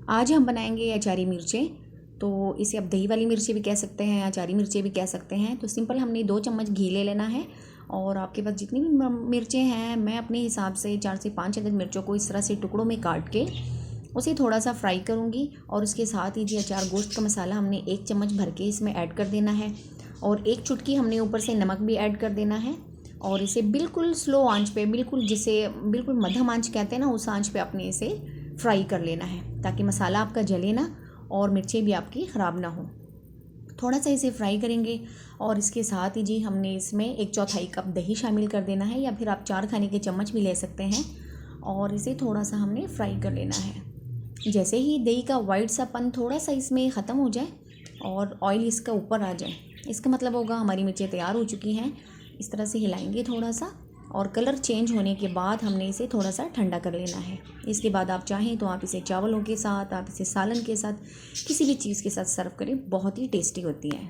आज हम बनाएंगे अचारी मिर्चें। तो इसे आप दही वाली मिर्ची भी कह सकते हैं, अचारी मिर्चें भी कह सकते हैं। तो सिंपल हमने 2 चम्मच घी ले लेना है और आपके पास जितनी भी मिर्चें हैं, मैं अपने हिसाब से 4 से 5 अदद मिर्चों को इस तरह से टुकड़ों में काट के उसे थोड़ा सा फ्राई करूँगी। और उसके साथ ही जी अचार गोश्त का मसाला हमने 1 चम्मच भर के इसमें ऐड कर देना है और 1 चुटकी हमने ऊपर से नमक भी ऐड कर देना है। और इसे बिल्कुल स्लो आंच पे, बिल्कुल जिसे बिल्कुल मध्यम आंच कहते हैं ना, उस आंच पे अपने इसे फ्राई कर लेना है ताकि मसाला आपका जले ना और मिर्चें भी आपकी ख़राब ना हो। थोड़ा सा इसे फ्राई करेंगे और इसके साथ ही जी हमने इसमें 1/4 कप दही शामिल कर देना है, या फिर आप 4 खाने के चम्मच भी ले सकते हैं। और इसे थोड़ा सा हमने फ्राई कर लेना है। जैसे ही दही का वाइट सा पन थोड़ा सा इसमें ख़त्म हो जाए और ऑयल इसका ऊपर आ जाए, इसका मतलब होगा हमारी मिर्चें तैयार हो चुकी हैं। इस तरह से हिलाएंगे थोड़ा सा और कलर चेंज होने के बाद हमने इसे थोड़ा सा ठंडा कर लेना है। इसके बाद आप चाहें तो आप इसे चावलों के साथ, आप इसे सालन के साथ, किसी भी चीज़ के साथ सर्व करें, बहुत ही टेस्टी होती है।